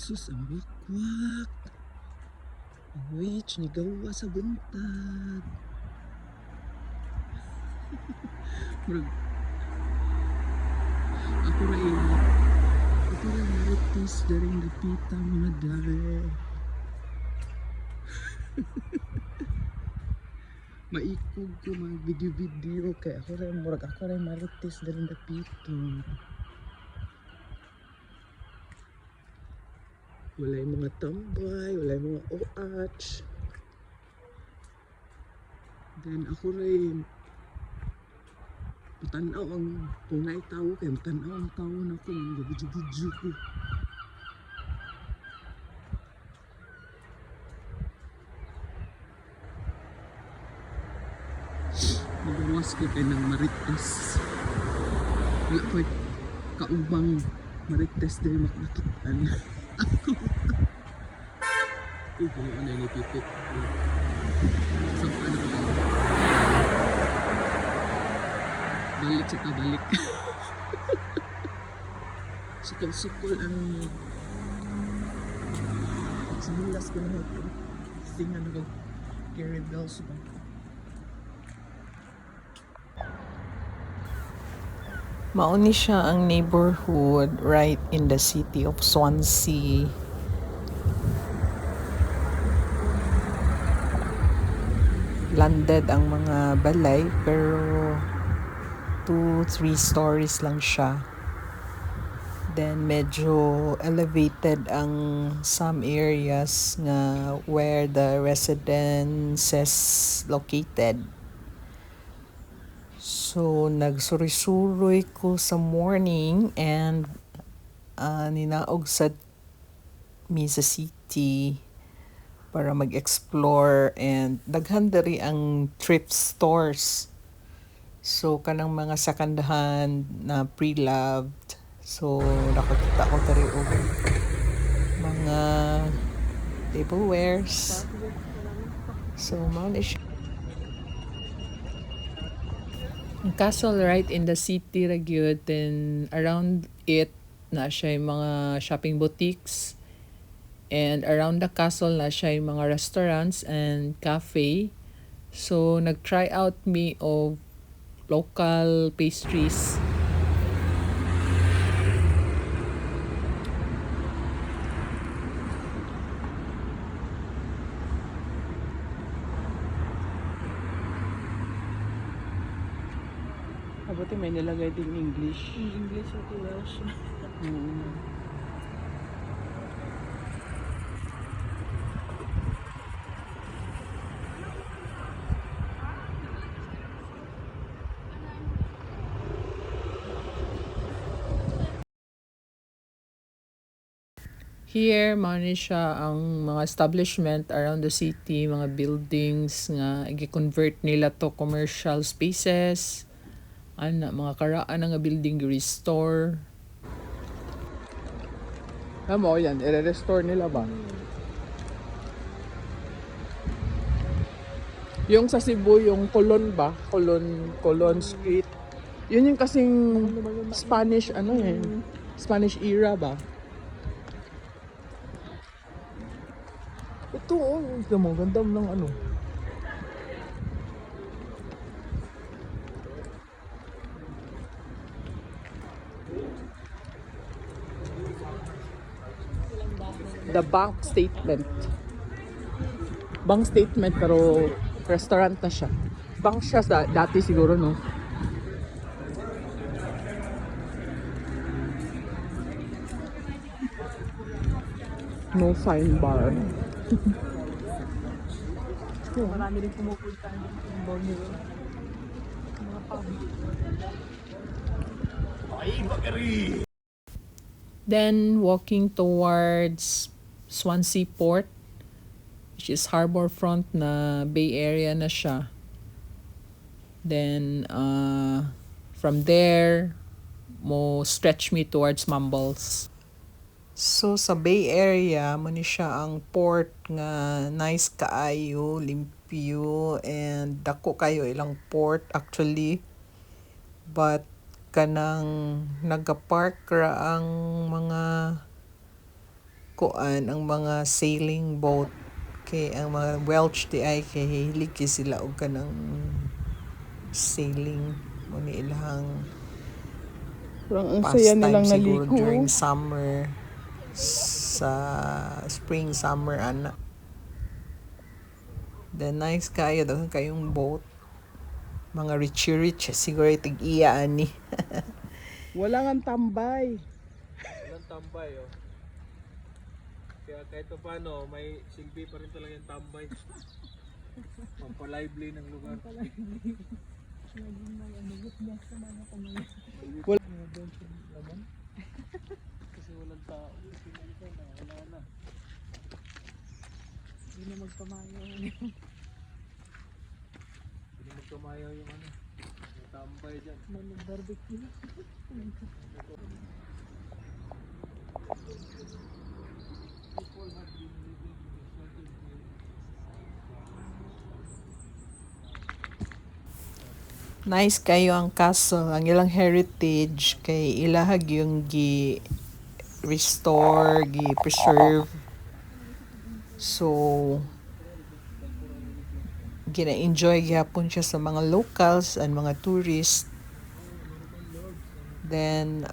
Sus, ang wakwak. Ang witch ni gawa sa buntag. Murag, ako rin maritis daring napita mga dare. Maikog ko mga video-video kaya ako rin maritis daring napito. Walay mga tambay, walay mga OH. Then ako rin matanaw ang punay tao kaya matanaw ang tao na ako mga video-video ko. Magawas ko kayo ng marites. Wala ko kaubang marites dahil makakitaan. Uy, kung ano yung ipipit. So, ano ba? Balik sa tabalik. Sukol-sukol ang sinulas ko na ito. Singan ako carry bells ba? Mauni siya ang neighborhood right in the city of Swansea. Landed ang mga balay pero 2-3 stories lang siya. Then medyo elevated ang some areas nga where the residences located. So nagsuri-suroy ko sa morning and ninaog sa mi sa city para mag-explore and daghan diri ang thrift stores. So kanang mga sakandahan na pre-loved. So nakakita ko diri og mga tablewares. So mao ni siya. Ang castle right in the city ra gyud, then around it na siya yung mga shopping boutiques. And around the castle na siya yung mga restaurants and cafe. So, nag-try out me of local pastries. Abuti may nilagay din English. English at Welsh. Here, mao ni siya ang mga establishment around the city, mga buildings nga i-convert nila to commercial spaces. Mga karaan nga building restore. Mo yan, i-restore nila ba? Yung sa Cebu, yung Colon ba? Colon Street. Yun yung kasing Spanish, Spanish era ba? Ito, ganda ng ano. The bank statement. Bank statement pero restaurant na siya. Bank siya dati siguro, no? No fine bar. Marami rin pumupunta ng Borneo. Mga pub. Then walking towards Swansea Port, which is harbor front na Bay Area na siya. Then from there, mo stretch me towards Mumbles. So sa Bay Area, mo ni siya ang port nga nice kaayo, limpyo, and dako kayo ilang port actually. But kanang nagapark ra ang mga kuan ang mga sailing boat kay ang mga Welsh di ay kay hilig kay sila og kanang sailing mo ni ilang Parang ang saya pastime nilang siguro naligo. during summer sa spring summer ana. Then nice kayo daw kayong boat. Mga rich siguro tig-iya ani. Wala nga tambay. Walang tambay, oh. Kaya kahit pa paano, may silbi pa rin talaga yung tambay. Pampalively ng lugar. Kasi walang tao. Kasi nalito na, wala na. Hindi na magpamayo. Hindi magkamayaw yung ano. Yung tambay dyan. Mag-barbecue. Nice kayo ang castle, ang ilang heritage kay ilahag yung restore, preserve. So gina-enjoy gyapon siya sa mga locals and mga tourists. Then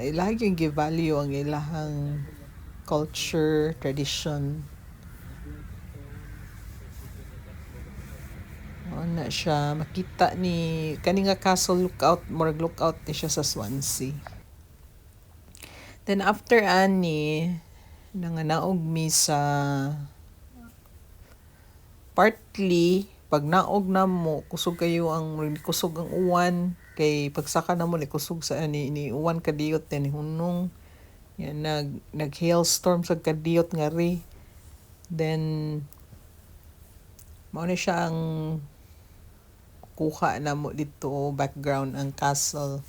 ilahag yung gi-value ang ilahang culture, tradition. Na siya makita ni kani nga castle lookout ni siya sa Swansea. Then after ani nanganaog mi sa partly pag naog na mo kusog kayo ang kusog ang uwan kay pagsaka na mo ni kusog sa ni uwan kadiyot ni hunong yan nag hailstorm sa kadiyot nga ri. Then mao ni siya ang kuha na mo dito background ang castle.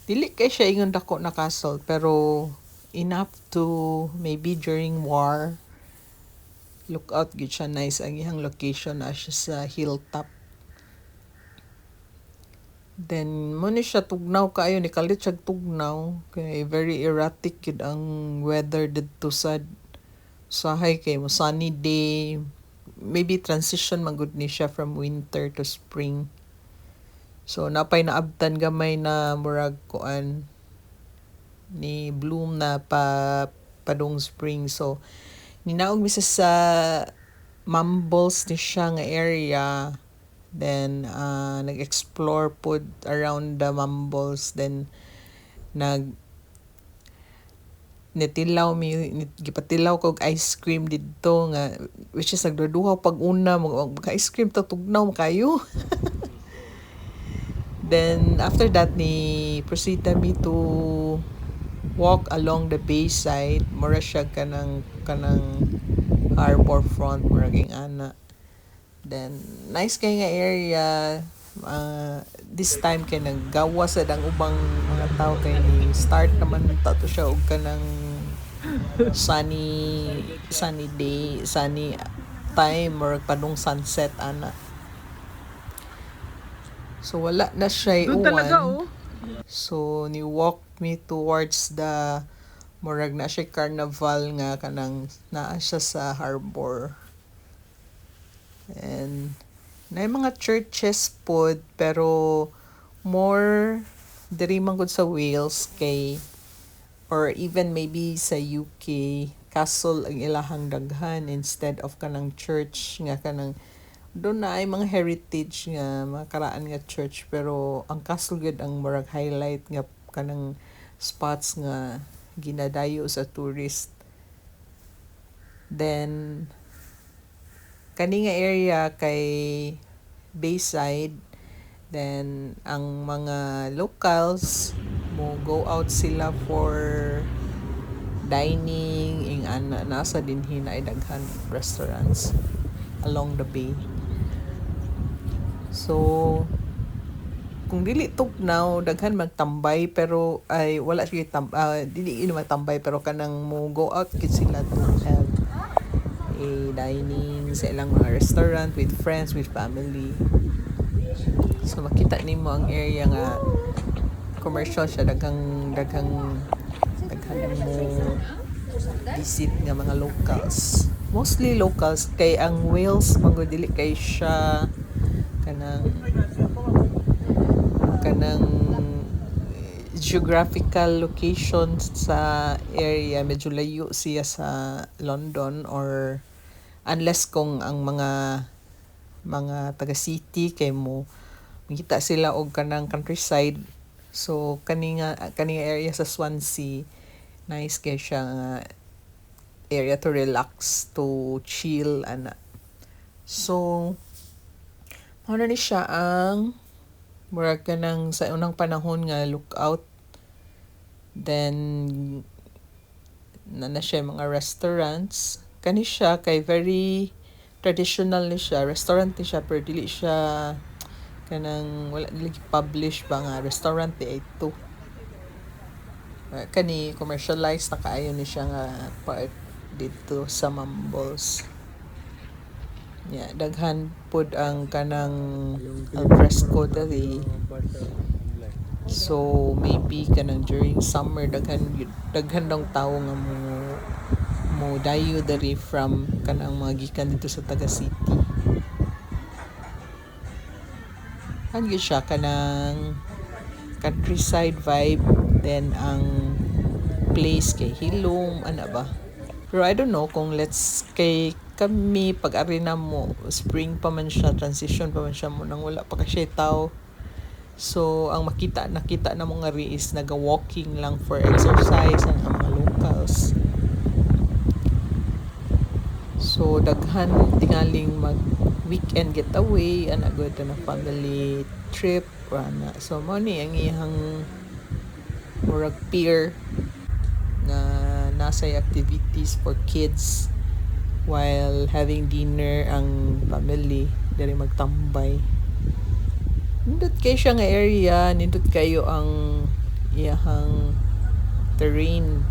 Dili kay siya ingon dako na castle pero enough to maybe during war look out gid siya nice ang iyang location na siya sa hilltop. Then mo ni siya tugnaw kaayo ni kalit siya tugnaw kay very erratic gid ang weather didto sa usahay kay mo sunny day, maybe transition man gud ni siya from winter to spring. So napay naabtan gamay na murag kuan ni bloom na padong spring. So ninaog mi sa Mumbles ni siya nga area. Then nag-explore pod around the Mumbles. Then gipatilaw kog ice cream didto nga which is nagduduha pag una mga ice cream to tugnaw kayo. Then after that ni proceed me to walk along the bay side mura siya kanang harbor front muraging ana. Then nice kay nga area. This time kay naggawa sa dang ubang mga tao kay ni start naman tato siya og kanang sunny day, sunny time or padung sunset ana. So wala na siya Doon uwan. talaga oh. So ni walk me towards the murag na siya carnival nga kanang naa siya sa harbor. And na mga churches pod pero more diri man gud sa Wales kay or even maybe sa UK castle ang ilahang daghan instead of kanang church nga kanang doon na ay mga heritage nga mga karaan nga church pero ang castle gud ang murag highlight nga kanang spots nga ginadayo sa tourist. Then kani nga area kay Bayside. Then ang mga locals mo go out sila for dining ing ana nasa dinhi na ay daghan restaurants along the bay. So kung dili tugnaw daghan magtambay pero ay wala siya dili magtambay pero kanang mo go out gid sila to have a dining sa ilang mga restaurant with friends, with family. So makita nimo ang area nga commercial siya daghang mo visit nga mga locals. Mostly locals kay ang Wales mango dili kay siya kanang kanang geographical location sa area, medyo layo siya sa London, or unless kung ang mga taga city kay mo makita sila og kanang countryside. So kani area sa Swansea, nice kay siya nga area to relax, to chill ana. So mao na ni siya ang murag kanang sa unang panahon nga lookout. Then na siya mga restaurants. Kani siya kay very traditional ni siya, restaurant ni siya, pero dili siya kanang wala lagi publish ba nga restaurant ito. Kani commercialized na kaayo ni siya nga part dito sa Mumbles. Yeah, daghan pod ang kanang alfresco dali. So maybe kanang during summer daghan dang tawo nga mo dayo dali from kanang mga gikan dito sa taga city. Ano siya kanang countryside vibe, then ang place kay hilom ana ba. Pero I don't know kung kay kami pag-ari na mo spring pa man siya, transition pa man siya mo nang wala pa kasi tao. So ang nakita na mo nga ri is naga-walking lang for exercise ang mga locals. So daghan tingaling mag weekend getaway ana good na family trip ana. So mo ni ang iyang murag pier nga nasay activities for kids while having dinner ang family diri magtambay. Nindot kayo siya nga area, nindot kayo ang iyang terrain.